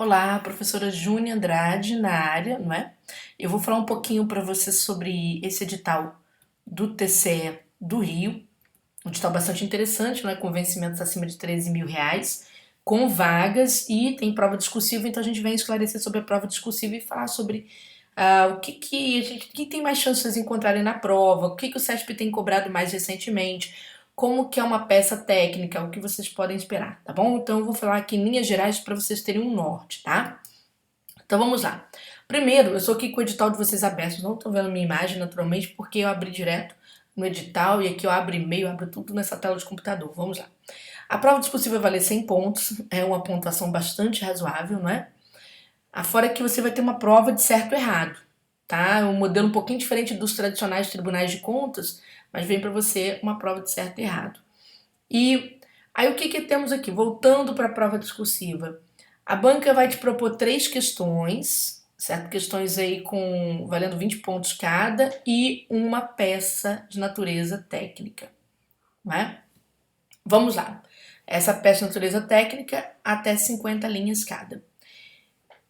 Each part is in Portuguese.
Olá, professora Júnia Andrade na área, não é? Eu vou falar um pouquinho para você sobre esse edital do TCE do Rio, um edital bastante interessante, não é? Com vencimentos acima de R$ 13.000, com vagas e tem prova discursiva, então a gente vem esclarecer sobre a prova discursiva e falar sobre o que a gente, quem tem mais chances de encontrarem na prova, o que o CESP tem cobrado mais recentemente, como que é uma peça técnica, o que vocês podem esperar, tá bom? Então eu vou falar aqui em linhas gerais para vocês terem um norte, tá? Então vamos lá. Primeiro, eu estou aqui com o edital de vocês aberto, não estão vendo minha imagem naturalmente, porque eu abri direto no edital e aqui eu abro e-mail, eu abro tudo nessa tela de computador. Vamos lá. A prova discursiva vai valer 100 pontos, é uma pontuação bastante razoável, não é? Afora que você vai ter uma prova de certo e errado, tá? Um modelo um pouquinho diferente dos tradicionais tribunais de contas, mas vem para você uma prova de certo e errado. E aí o que temos aqui? Voltando para a prova discursiva. A banca vai te propor três questões, certo? Questões aí com valendo 20 pontos cada e uma peça de natureza técnica, não é? Vamos lá. Essa peça de natureza técnica até 50 linhas cada.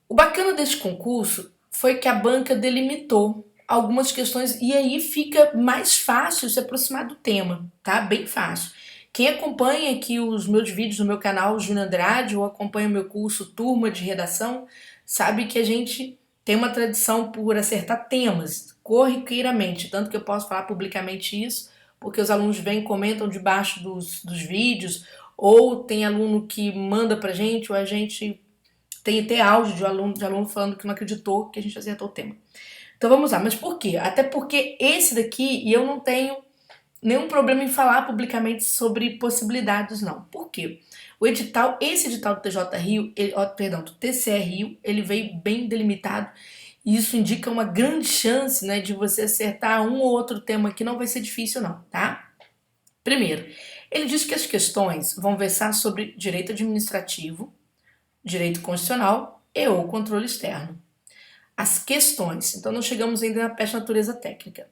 O bacana deste concurso foi que a banca delimitou algumas questões e aí fica mais fácil se aproximar do tema, tá? Bem fácil. Quem acompanha aqui os meus vídeos no meu canal Júnior Andrade ou acompanha o meu curso Turma de Redação, sabe que a gente tem uma tradição por acertar temas corriqueiramente, tanto que eu posso falar publicamente isso, porque os alunos vêm e comentam debaixo dos vídeos, ou tem aluno que manda pra gente, ou a gente tem até áudio de aluno falando que não acreditou que a gente acertou o tema. Então vamos lá, mas por quê? Até porque esse daqui, e eu não tenho nenhum problema em falar publicamente sobre possibilidades, não. Por quê? Esse edital do TJ Rio, do TCE Rio, ele veio bem delimitado e isso indica uma grande chance, né, de você acertar um ou outro tema que não vai ser difícil, não, tá? Primeiro, ele diz que as questões vão versar sobre direito administrativo, direito constitucional e ou controle externo. As questões, então não chegamos ainda na peça de natureza técnica.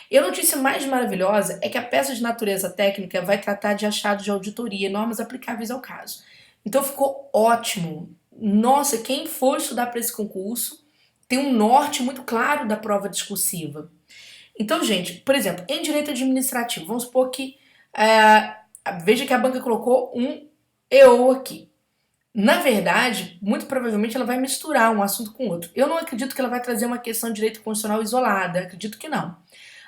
E a notícia mais maravilhosa é que a peça de natureza técnica vai tratar de achados de auditoria e normas aplicáveis ao caso. Então ficou ótimo. Nossa, quem for estudar para esse concurso tem um norte muito claro da prova discursiva. Então, gente, por exemplo, em direito administrativo, vamos supor que veja que a banca colocou um EO aqui. Na verdade, muito provavelmente ela vai misturar um assunto com outro. Eu não acredito que ela vai trazer uma questão de direito constitucional isolada, acredito que não.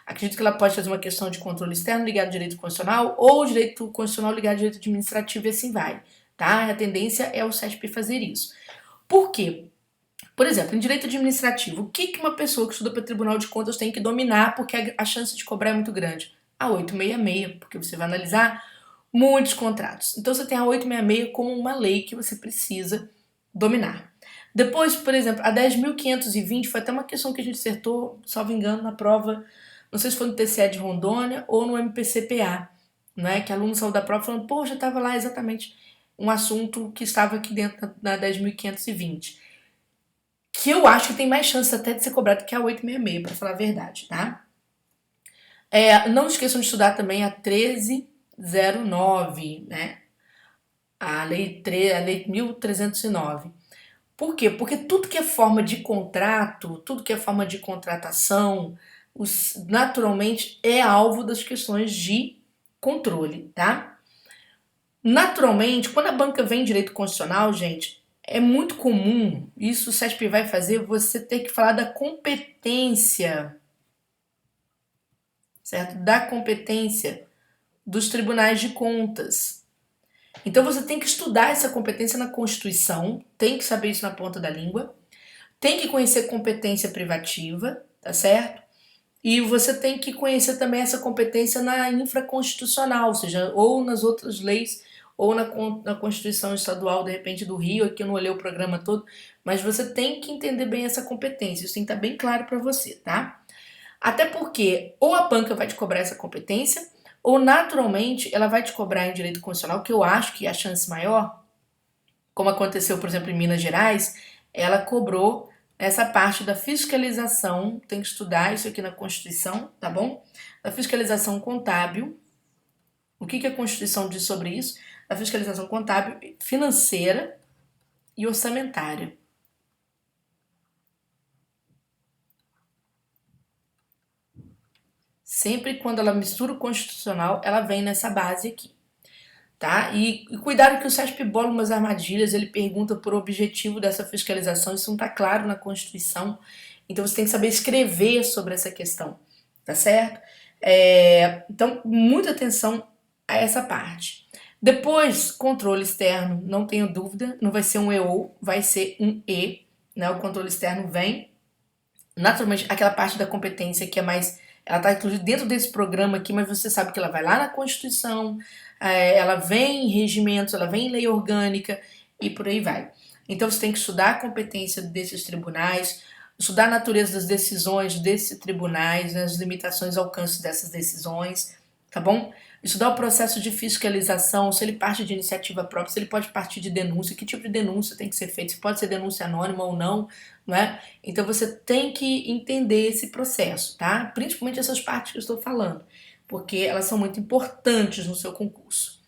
Acredito que ela pode trazer uma questão de controle externo ligado ao direito constitucional ou direito constitucional ligado ao direito administrativo e assim vai, tá? A tendência é o CESP fazer isso. Por quê? Por exemplo, em direito administrativo, o que uma pessoa que estuda para Tribunal de Contas tem que dominar porque a chance de cobrar é muito grande? A 866, porque você vai analisar muitos contratos. Então você tem a 866 como uma lei que você precisa dominar. Depois, por exemplo, a 10.520 foi até uma questão que a gente acertou, salvo engano, na prova, não sei se foi no TCE de Rondônia ou no MPCPA, né? Que aluno saiu da prova falando, poxa, estava lá exatamente um assunto que estava aqui dentro na 10.520. Que eu acho que tem mais chance até de ser cobrado que a 866, para falar a verdade, tá? Não esqueçam de estudar também a 1309, né? A lei 1309. Por quê? Porque tudo que é forma de contrato, tudo que é forma de contratação, naturalmente é alvo das questões de controle, tá? Naturalmente, quando a banca vem em direito constitucional, gente, é muito comum, isso o CESP vai fazer, você ter que falar da competência, certo? Da competência dos tribunais de contas. Então você tem que estudar essa competência na Constituição, tem que saber isso na ponta da língua, tem que conhecer competência privativa, tá certo? E você tem que conhecer também essa competência na infraconstitucional, ou seja, ou nas outras leis, ou na Constituição Estadual, de repente, do Rio, aqui eu não olhei o programa todo, mas você tem que entender bem essa competência, isso tem que estar bem claro para você, tá? Até porque ou a banca vai te cobrar essa competência, ou naturalmente ela vai te cobrar em direito constitucional, que eu acho que é a chance maior, como aconteceu, por exemplo, em Minas Gerais, ela cobrou essa parte da fiscalização, tem que estudar isso aqui na Constituição, tá bom? Da fiscalização contábil. O que a Constituição diz sobre isso? A fiscalização contábil financeira e orçamentária. Sempre quando ela mistura o constitucional, ela vem nessa base aqui, tá? E cuidado que o SESP bola umas armadilhas, ele pergunta por objetivo dessa fiscalização, isso não está claro na Constituição, então você tem que saber escrever sobre essa questão, tá certo? Então, muita atenção a essa parte. Depois, controle externo, não tenho dúvida, não vai ser um EO, vai ser um E, né? O controle externo vem. Naturalmente, aquela parte da competência que é mais. Ela está inclusive dentro desse programa aqui, mas você sabe que ela vai lá na Constituição, ela vem em regimentos, ela vem em lei orgânica e por aí vai. Então você tem que estudar a competência desses tribunais, estudar a natureza das decisões desses tribunais, as limitações ao alcance dessas decisões, tá bom? Estudar o processo de fiscalização, se ele parte de iniciativa própria, se ele pode partir de denúncia, que tipo de denúncia tem que ser feita, se pode ser denúncia anônima ou não, não é? Então você tem que entender esse processo, tá? Principalmente essas partes que eu estou falando, porque elas são muito importantes no seu concurso.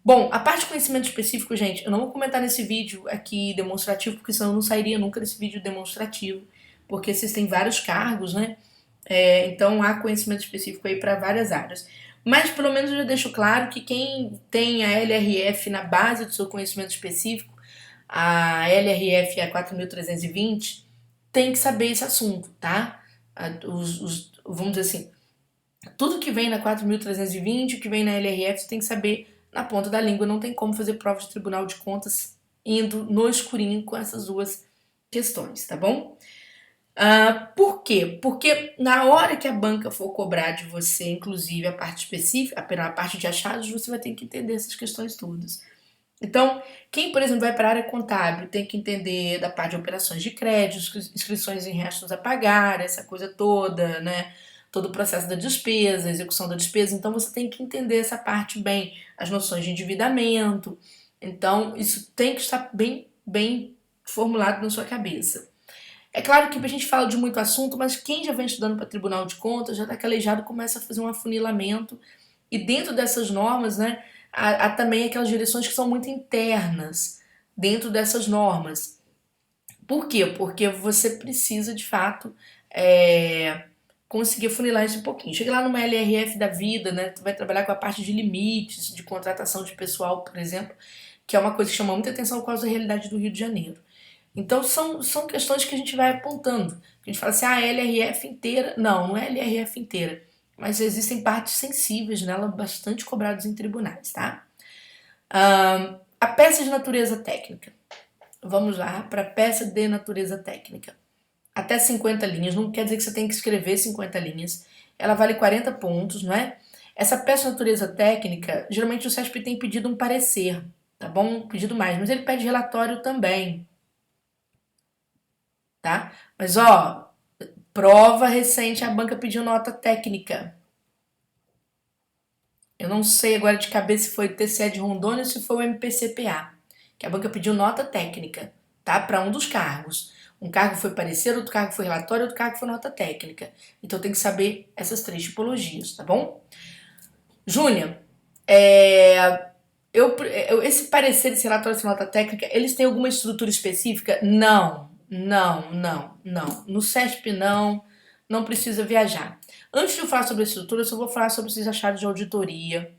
Bom, a parte de conhecimento específico, gente, eu não vou comentar nesse vídeo aqui demonstrativo, porque senão eu não sairia nunca desse vídeo demonstrativo, porque vocês têm vários cargos, né? Então há conhecimento específico aí para várias áreas. Mas pelo menos eu já deixo claro que quem tem a LRF na base do seu conhecimento específico, a LRF é a 4.320, tem que saber esse assunto, tá? Vamos dizer assim, tudo que vem na 4.320, o que vem na LRF, você tem que saber na ponta da língua. Não tem como fazer prova de Tribunal de Contas indo no escurinho com essas duas questões, tá bom? Por quê? Porque na hora que a banca for cobrar de você, inclusive a parte específica, a parte de achados, você vai ter que entender essas questões todas. Então, quem, por exemplo, vai para a área contábil tem que entender da parte de operações de crédito, inscrições em restos a pagar, essa coisa toda, né? Todo o processo da despesa, execução da despesa. Então, você tem que entender essa parte bem, as noções de endividamento. Então, isso tem que estar bem formulado na sua cabeça. É claro que a gente fala de muito assunto, mas quem já vem estudando para Tribunal de Contas, já está calejado, começa a fazer um afunilamento. E dentro dessas normas, né, há também aquelas direções que são muito internas dentro dessas normas. Por quê? Porque você precisa, de fato, conseguir funilar isso um pouquinho. Chega lá numa LRF da vida, né, tu vai trabalhar com a parte de limites, de contratação de pessoal, por exemplo, que é uma coisa que chama muita atenção por causa da realidade do Rio de Janeiro. Então são questões que a gente vai apontando. A gente fala assim, a LRF inteira. Não é LRF inteira. Mas existem partes sensíveis nela bastante cobradas em tribunais, tá? A peça de natureza técnica. Vamos lá para a peça de natureza técnica. Até 50 linhas, não quer dizer que você tem que escrever 50 linhas. Ela vale 40 pontos, não é? Essa peça de natureza técnica, geralmente o SESP tem pedido um parecer, tá bom? Pedido mais, mas ele pede relatório também, tá? Mas ó, prova recente, a banca pediu nota técnica. Eu não sei agora de cabeça se foi o TCE de Rondônia ou se foi o MPCPA, que a banca pediu nota técnica, tá? Para um dos cargos. Um cargo foi parecer, outro cargo foi relatório, outro cargo foi nota técnica. Então tem que saber essas três tipologias, tá bom? Júnior, esse parecer, esse relatório, essa nota técnica, eles têm alguma estrutura específica? Não. No CESP não precisa viajar. Antes de eu falar sobre a estrutura, eu só vou falar sobre esses achados de auditoria.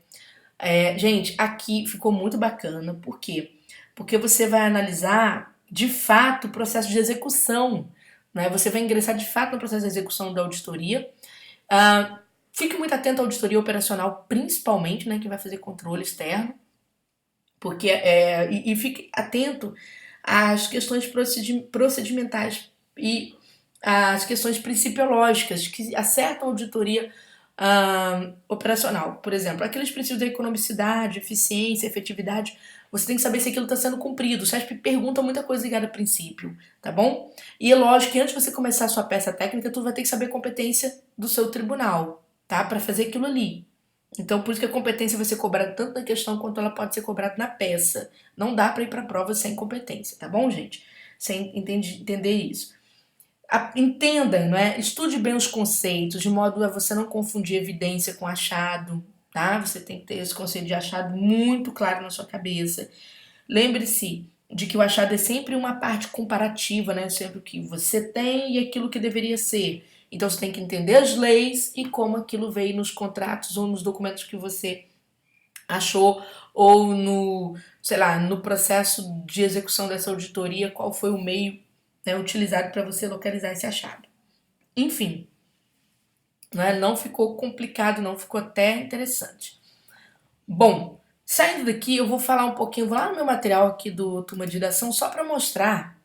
Gente, aqui ficou muito bacana. Por quê? Porque você vai analisar, de fato, o processo de execução. Né? Você vai ingressar, de fato, no processo de execução da auditoria. Fique muito atento à auditoria operacional, principalmente, né, que vai fazer controle externo. Porque, e fique atento às questões procedimentais e às questões principiológicas que acertam a auditoria operacional. Por exemplo, aqueles princípios da economicidade, eficiência, efetividade, você tem que saber se aquilo está sendo cumprido. O SESP pergunta muita coisa ligada a princípio, tá bom? E é lógico que antes de você começar a sua peça técnica, tu vai ter que saber a competência do seu tribunal, tá? Para fazer aquilo ali. Então, por isso que a competência vai ser cobrada tanto na questão quanto ela pode ser cobrada na peça. Não dá para ir para a prova sem competência, tá bom, gente? Sem entender isso. Entenda, não é? Estude bem os conceitos, de modo a você não confundir evidência com achado, tá? Você tem que ter esse conceito de achado muito claro na sua cabeça. Lembre-se, de que o achado é sempre uma parte comparativa, né? Sempre o que você tem e aquilo que deveria ser. Então você tem que entender as leis e como aquilo veio nos contratos ou nos documentos que você achou, ou no, sei lá, no processo de execução dessa auditoria, qual foi o meio, né, utilizado para você localizar esse achado. Enfim, né, não ficou complicado, não, ficou até interessante. Bom, saindo daqui, eu vou falar um pouquinho, vou lá no meu material aqui do Turma de Redação, só para mostrar,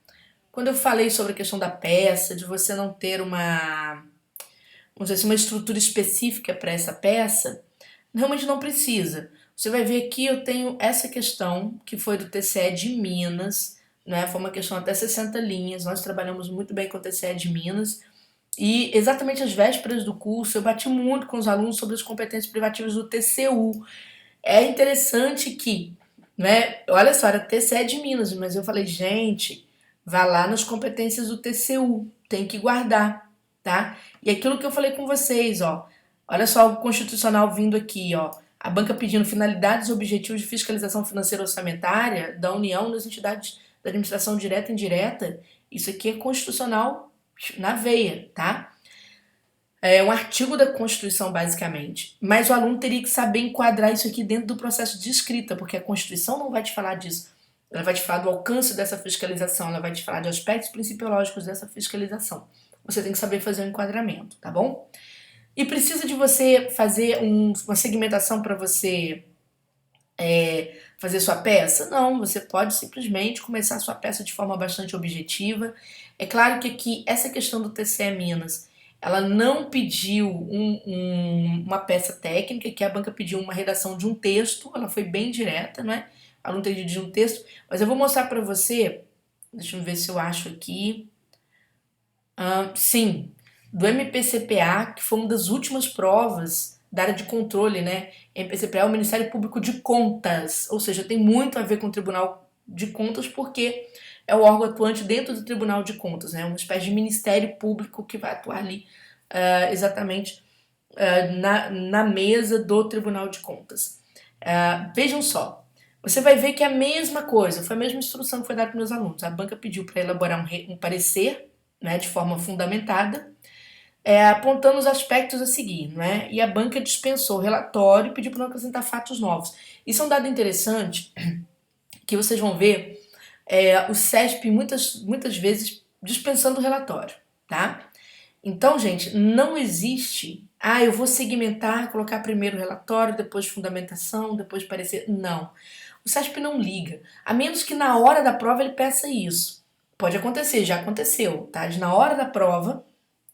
quando eu falei sobre a questão da peça, de você não ter uma, vamos dizer assim, uma estrutura específica para essa peça, realmente não precisa. Você vai ver aqui, eu tenho essa questão, que foi do TCE de Minas, né? Foi uma questão até 60 linhas, nós trabalhamos muito bem com o TCE de Minas, e exatamente às vésperas do curso, eu bati muito com os alunos sobre as competências privativas do TCU. É interessante que, né, olha só, era TCE de Minas, mas eu falei, gente, vá lá nas competências do TCU, tem que guardar, tá? E aquilo que eu falei com vocês, ó, olha só o constitucional vindo aqui, ó, a banca pedindo finalidades e objetivos de fiscalização financeira orçamentária da União das entidades da administração direta e indireta, isso aqui é constitucional na veia, tá? É um artigo da Constituição, basicamente. Mas o aluno teria que saber enquadrar isso aqui dentro do processo de escrita, porque a Constituição não vai te falar disso. Ela vai te falar do alcance dessa fiscalização, ela vai te falar de aspectos principiológicos dessa fiscalização. Você tem que saber fazer um enquadramento, tá bom? E precisa de você fazer uma segmentação para você fazer sua peça? Não, você pode simplesmente começar a sua peça de forma bastante objetiva. É claro que aqui, essa questão do TCE Minas, ela não pediu uma peça técnica, que a banca pediu uma redação de um texto, ela foi bem direta, né? Ela não tem de um texto, mas eu vou mostrar para você, deixa eu ver se eu acho aqui. Sim, do MPCPA, que foi uma das últimas provas da área de controle, né? MPCPA é o Ministério Público de Contas, ou seja, tem muito a ver com o Tribunal de Contas, porque é o órgão atuante dentro do Tribunal de Contas, né? Uma espécie de Ministério Público que vai atuar ali exatamente na mesa do Tribunal de Contas. Vejam só, você vai ver que é a mesma coisa, foi a mesma instrução que foi dada para os meus alunos. A banca pediu para elaborar um parecer, né, de forma fundamentada, apontando os aspectos a seguir, né? E a banca dispensou o relatório e pediu para não acrescentar fatos novos. Isso é um dado interessante que vocês vão ver o CESP muitas vezes dispensando o relatório, tá? Então, gente, não existe, eu vou segmentar, colocar primeiro o relatório, depois fundamentação, depois parecer. Não. O CESP não liga, a menos que na hora da prova ele peça isso. Pode acontecer, já aconteceu, tá? De na hora da prova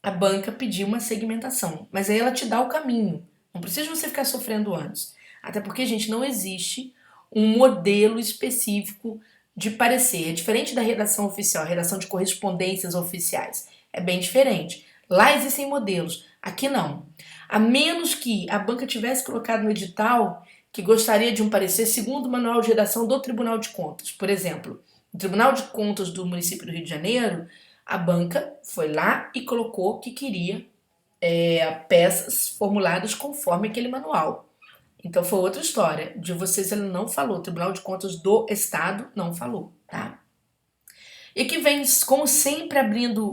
a banca pedir uma segmentação, mas aí ela te dá o caminho. Não precisa você ficar sofrendo antes. Até porque, gente, não existe um modelo específico de parecer. É diferente da redação oficial, a redação de correspondências oficiais. É bem diferente. Lá existem modelos, aqui não. A menos que a banca tivesse colocado no edital que gostaria de um parecer segundo o manual de redação do Tribunal de Contas. Por exemplo, o Tribunal de Contas do município do Rio de Janeiro, a banca foi lá e colocou que queria peças formuladas conforme aquele manual. Então foi outra história. De vocês ele não falou. O Tribunal de Contas do Estado não falou, tá? E aqui vem, como sempre, abrindo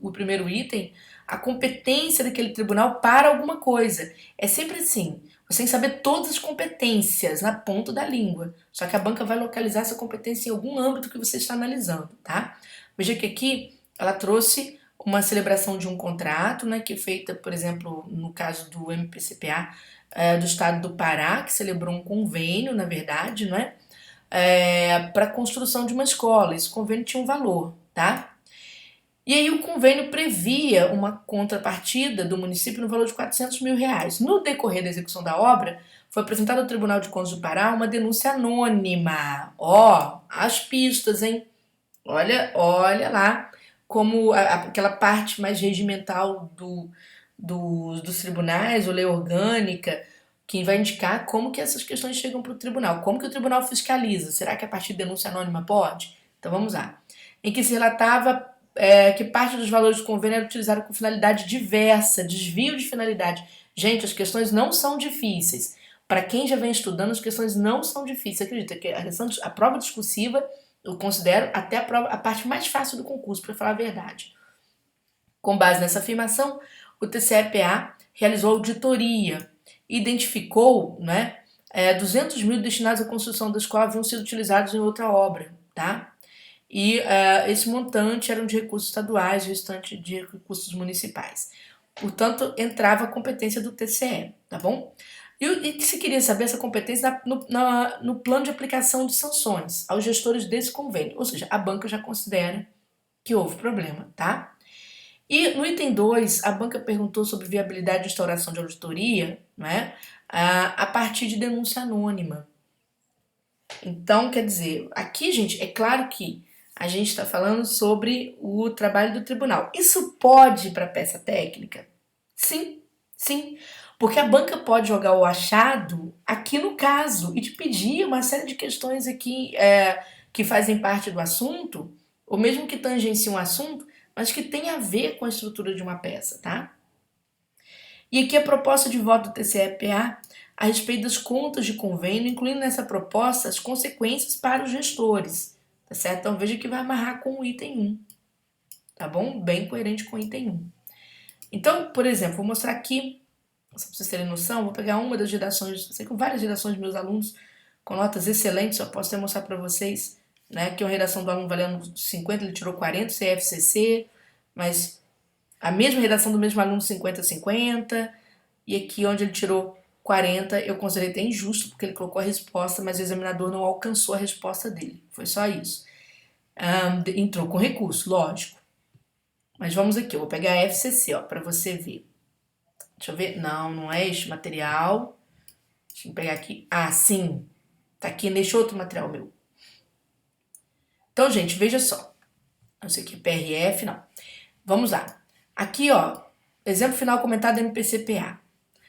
o primeiro item, a competência daquele tribunal para alguma coisa. É sempre assim. Você tem que saber todas as competências na ponta da língua. Só que a banca vai localizar essa competência em algum âmbito que você está analisando, tá? Veja que aqui ela trouxe uma celebração de um contrato, né, que é feita, por exemplo, no caso do MPCPA do estado do Pará, que celebrou um convênio, na verdade, não é? Para a construção de uma escola. Esse convênio tinha um valor, tá? E aí o convênio previa uma contrapartida do município no valor de R$ 400 mil. No decorrer da execução da obra, foi apresentada ao Tribunal de Contas do Pará uma denúncia anônima. Ó, as pistas, hein? Olha lá como aquela parte mais regimental dos tribunais, ou lei orgânica, que vai indicar como que essas questões chegam para o tribunal. Como que o tribunal fiscaliza? Será que a partir de denúncia anônima pode? Então vamos lá. Em que se relatava que parte dos valores do convênio era utilizada com finalidade diversa, desvio de finalidade. Gente, as questões não são difíceis. Para quem já vem estudando, as questões não são difíceis. Acredita que a prova discursiva eu considero até a parte mais fácil do concurso, para falar a verdade. Com base nessa afirmação, o TCE-PA realizou auditoria, identificou, né, 200 mil destinados à construção da escola haviam sido utilizados em outra obra, tá? E esse montante eram de recursos estaduais, o restante de recursos municipais. Portanto, entrava a competência do TCE, tá bom? E se queria saber essa competência no plano de aplicação de sanções aos gestores desse convênio, ou seja, a banca já considera que houve problema, tá? E no item 2, a banca perguntou sobre viabilidade de instauração de auditoria, né, a partir de denúncia anônima. Então, quer dizer, aqui, gente, é claro que a gente está falando sobre o trabalho do tribunal. Isso pode ir para a peça técnica? Sim, sim. Porque a banca pode jogar o achado aqui no caso e te pedir uma série de questões aqui que fazem parte do assunto, ou mesmo que tangenciem um assunto, mas que tem a ver com a estrutura de uma peça, tá? E aqui a proposta de voto do TCE-PA a respeito das contas de convênio, incluindo nessa proposta as consequências para os gestores, tá certo? Então veja que vai amarrar com o item 1, tá bom? Bem coerente com o item 1. Então, por exemplo, vou mostrar aqui, só para vocês terem noção, vou pegar uma das redações, sei que várias redações dos meus alunos com notas excelentes, só posso até mostrar para vocês, né, que é uma redação do aluno valendo 50, ele tirou 40, CFCC, mas a mesma redação do mesmo aluno 50-50, e aqui onde ele tirou 40, eu considerei até injusto, porque ele colocou a resposta, mas o examinador não alcançou a resposta dele. Foi só isso. Entrou com recurso, lógico. Mas vamos aqui, eu vou pegar a FCC, ó, para você ver. Deixa eu ver. Não, não é este material. Deixa eu pegar aqui. Ah, sim. Tá aqui neste outro material meu. Então, gente, veja só. Isso aqui, PRF, não. Vamos lá. Aqui, ó, exemplo final comentado do MPC-PA.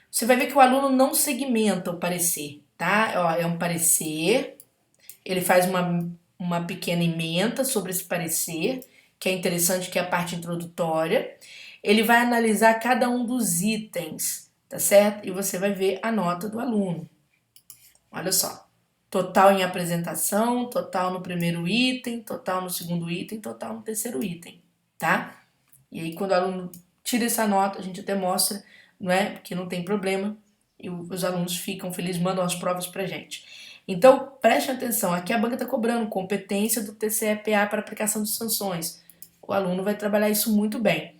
Você vai ver que o aluno não segmenta o parecer, tá? Ó, é um parecer, ele faz uma pequena ementa sobre esse parecer, que é interessante, que é a parte introdutória. Ele vai analisar cada um dos itens, tá certo? E você vai ver a nota do aluno. Olha só. Total em apresentação, total no primeiro item, total no segundo item, total no terceiro item, tá? E aí, quando o aluno tira essa nota, a gente até mostra, não é? Porque não tem problema, e os alunos ficam felizes, mandam as provas pra gente. Então, preste atenção, aqui a banca está cobrando competência do TCE-PA para aplicação de sanções. O aluno vai trabalhar isso muito bem.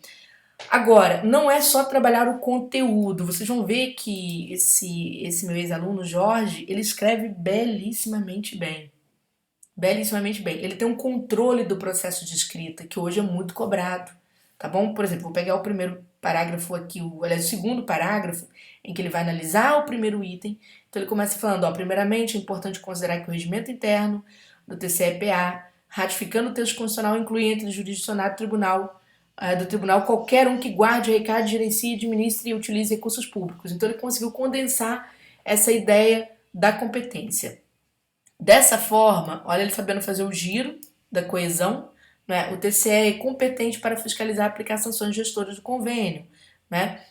Agora, não é só trabalhar o conteúdo. Vocês vão ver que esse meu ex-aluno, Jorge, ele escreve belíssimamente bem. Belíssimamente bem. Ele tem um controle do processo de escrita, que hoje é muito cobrado. Tá bom? Por exemplo, vou pegar o primeiro parágrafo aqui, aliás, o segundo parágrafo, em que ele vai analisar o primeiro item. Então ele começa falando, ó, primeiramente é importante considerar que o regimento interno do TCE-PA, ratificando o texto constitucional, inclui entre o jurisdicionado do tribunal qualquer um que guarde, arrecade, gerencie, administre e utilize recursos públicos. Então ele conseguiu condensar essa ideia da competência. Dessa forma, olha ele sabendo fazer o giro da coesão, né? O TCE é competente para fiscalizar a aplicação de sanções gestoras do convênio, né?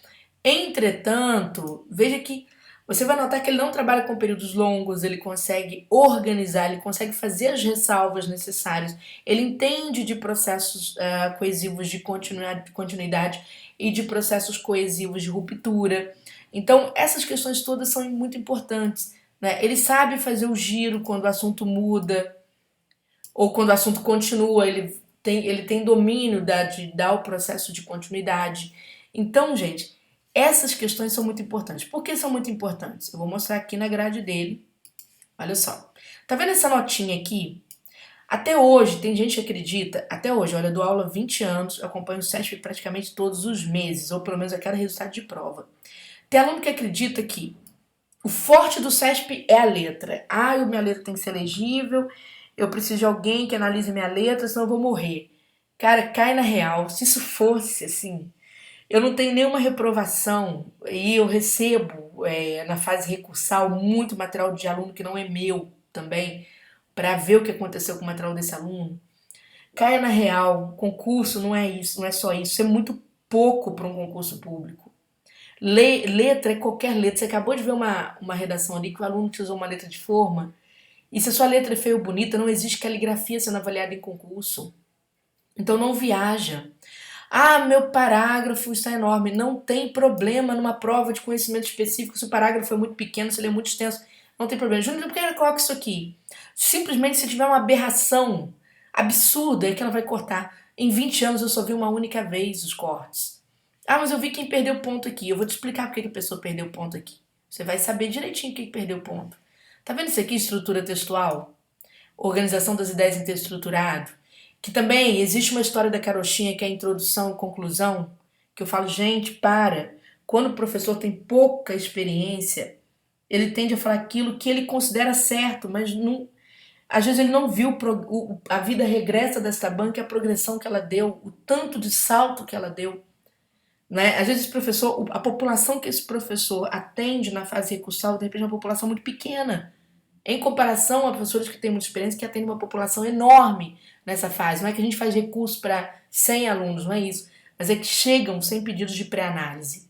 Entretanto, veja que você vai notar que ele não trabalha com períodos longos, ele consegue organizar, ele consegue fazer as ressalvas necessárias, ele entende de processos coesivos de continuidade e de processos coesivos de ruptura. Então, essas questões todas são muito importantes, né? Ele sabe fazer o giro quando o assunto muda ou quando o assunto continua, ele tem domínio de dar o processo de continuidade. Então, gente, essas questões são muito importantes. Por que são muito importantes? Eu vou mostrar aqui na grade dele. Olha só. Tá vendo essa notinha aqui? Até hoje, tem gente que acredita, até hoje, olha, eu dou aula há 20 anos, eu acompanho o SESP praticamente todos os meses, ou pelo menos a cada resultado de prova. Tem aluno que acredita que o forte do SESP é a letra. Ah, minha letra tem que ser legível, eu preciso de alguém que analise minha letra, senão eu vou morrer. Cara, cai na real. Se isso fosse assim, eu não tenho nenhuma reprovação e eu recebo na fase recursal muito material de aluno que não é meu também, para ver o que aconteceu com o material desse aluno. Caia na real, concurso não é isso, não é só isso, isso é muito pouco para um concurso público. Letra é qualquer letra. Você acabou de ver uma redação ali que o aluno te usou uma letra de forma E se a sua letra é feia ou bonita, não existe caligrafia sendo avaliada em concurso. Então não viaja. Ah, meu parágrafo está enorme. Não tem problema numa prova de conhecimento específico se o parágrafo é muito pequeno, se ele é muito extenso. Não tem problema. Júnior, por que ela coloca isso aqui? Simplesmente se tiver uma aberração absurda, é que ela vai cortar. Em 20 anos eu só vi uma única vez os cortes. Ah, mas eu vi quem perdeu ponto aqui. Eu vou te explicar por que a pessoa perdeu ponto aqui. Você vai saber direitinho quem perdeu ponto. Tá vendo isso aqui? Estrutura textual? Organização das ideias em texto estruturado? Que também existe uma história da carochinha que é a introdução e conclusão, que eu falo, gente, para. Quando o professor tem pouca experiência, ele tende a falar aquilo que ele considera certo, mas não, às vezes ele não viu a vida regressa dessa banca, a progressão que ela deu, o tanto de salto que ela deu. Né? Às vezes esse professor, a população que esse professor atende na fase recursal, de repente é uma população muito pequena, em comparação a professores que têm muita experiência, que atendem uma população enorme nessa fase. Não é que a gente faz recurso para 100 alunos, não é isso. Mas é que chegam sem pedidos de pré-análise.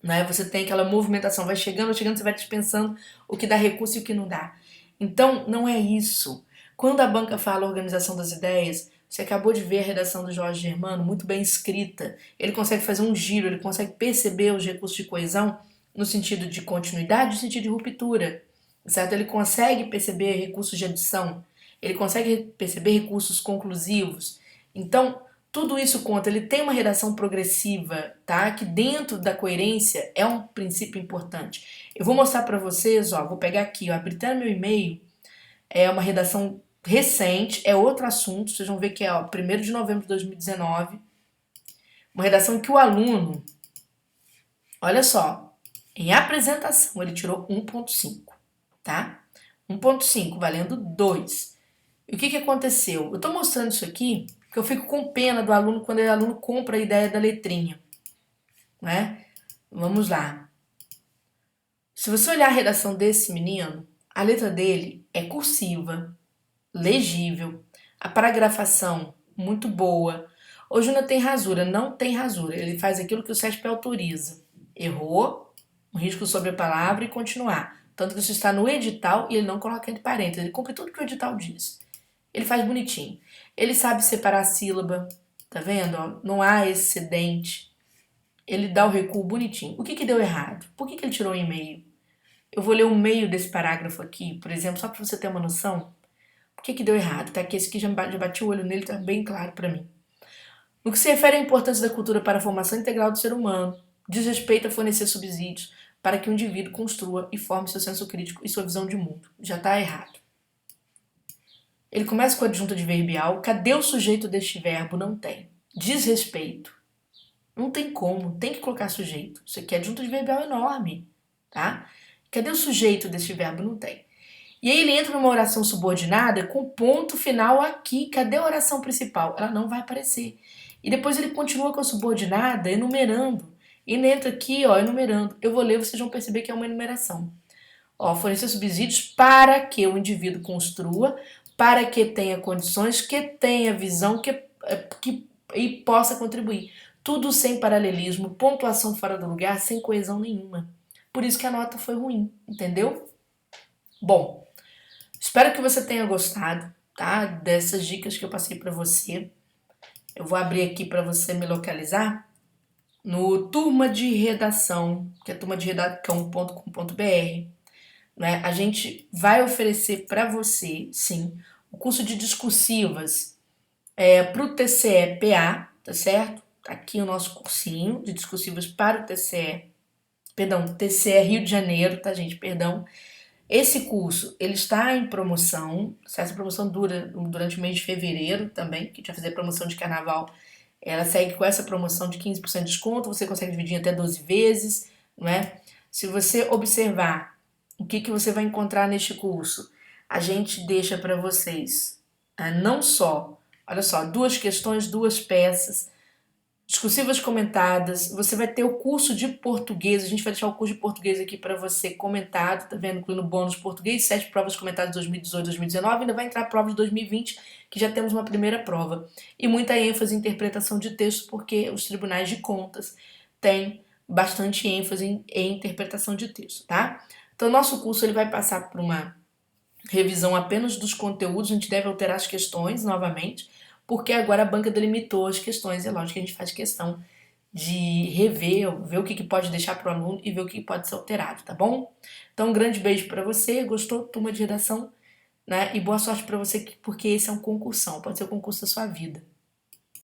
Né? Você tem aquela movimentação, vai chegando, você vai dispensando o que dá recurso e o que não dá. Então, não é isso. Quando a banca fala organização das ideias, você acabou de ver a redação do Jorge Germano, muito bem escrita. Ele consegue fazer um giro, ele consegue perceber os recursos de coesão no sentido de continuidade e no sentido de ruptura. Certo? Ele consegue perceber recursos de adição, ele consegue perceber recursos conclusivos. Então, tudo isso conta. Ele tem uma redação progressiva, tá? Que dentro da coerência é um princípio importante. Eu vou mostrar para vocês, ó, vou pegar aqui, ó, abrir até meu e-mail, é uma redação recente, é outro assunto, vocês vão ver que é ó, 1º de novembro de 2019, uma redação que o aluno, olha só, em apresentação ele tirou 1.5, tá? 1.5 valendo 2. E o que aconteceu? Eu estou mostrando isso aqui porque eu fico com pena do aluno quando o aluno compra a ideia da letrinha, né? Vamos lá. Se você olhar a redação desse menino, a letra dele é cursiva, legível, a paragrafação muito boa. O Júnior tem rasura, não tem rasura. Ele faz aquilo que o SESP autoriza. Errou, um risco sobre a palavra e continuar. Tanto que isso está no edital e ele não coloca entre parênteses. Ele cumpre tudo que o edital diz. Ele faz bonitinho. Ele sabe separar a sílaba, tá vendo? Não há excedente. Ele dá o recuo bonitinho. O que deu errado? Por que ele tirou em meio? Eu vou ler o meio desse parágrafo aqui, por exemplo, só para você ter uma noção. Por que deu errado? Tá aqui, esse aqui já bati o olho nele, tá bem claro para mim. No que se refere à importância da cultura para a formação integral do ser humano, diz respeito a fornecer subsídios para que o indivíduo construa e forme seu senso crítico e sua visão de mundo. Já está errado. Ele começa com a adjunta adverbial. Cadê o sujeito deste verbo? Não tem. Diz respeito. Não tem como. Tem que colocar sujeito. Isso aqui é adjunta adverbial enorme. Tá? Cadê o sujeito deste verbo? Não tem. E aí ele entra numa oração subordinada com ponto final aqui. Cadê a oração principal? Ela não vai aparecer. E depois ele continua com a subordinada enumerando. E ele entra aqui, ó, enumerando. Eu vou ler, vocês vão perceber que é uma enumeração. Ó, fornecer subsídios para que o indivíduo construa, para que tenha condições, que tenha visão, e possa contribuir. Tudo sem paralelismo, pontuação fora do lugar, sem coesão nenhuma. Por isso que a nota foi ruim, entendeu? Bom, espero que você tenha gostado, tá? Dessas dicas que eu passei para você. Eu vou abrir aqui para você me localizar no Turma de Redação, que é turmaderedação.com.br. Né? A gente vai oferecer para você, sim, o curso de discursivas para o TCE-PA, tá certo? Tá aqui o nosso cursinho de discursivas para o TCE Rio de Janeiro, tá, gente? Perdão. Esse curso, ele está em promoção, essa promoção dura durante o mês de fevereiro também, que a gente vai fazer a promoção de carnaval. Ela segue com essa promoção de 15% de desconto, você consegue dividir em até 12 vezes, não é? Se você observar o que você vai encontrar neste curso, a gente deixa para vocês não só, olha só, 2 questões, 2 peças, discursivas comentadas, você vai ter o curso de português, a gente vai deixar o curso de português aqui para você comentado, tá vendo? Incluindo bônus português, 7 provas comentadas de 2018, 2019, ainda vai entrar a prova de 2020, que já temos uma primeira prova. E muita ênfase em interpretação de texto, porque os tribunais de contas têm bastante ênfase em interpretação de texto, tá? Então, nosso curso ele vai passar por uma revisão apenas dos conteúdos, a gente deve alterar as questões novamente, porque agora a banca delimitou as questões, é lógico que a gente faz questão de rever, ver o que pode deixar para o aluno e ver o que pode ser alterado, tá bom? Então, um grande beijo para você, gostou, turma de redação, né? E boa sorte para você, porque esse é um concursão, pode ser o concurso da sua vida.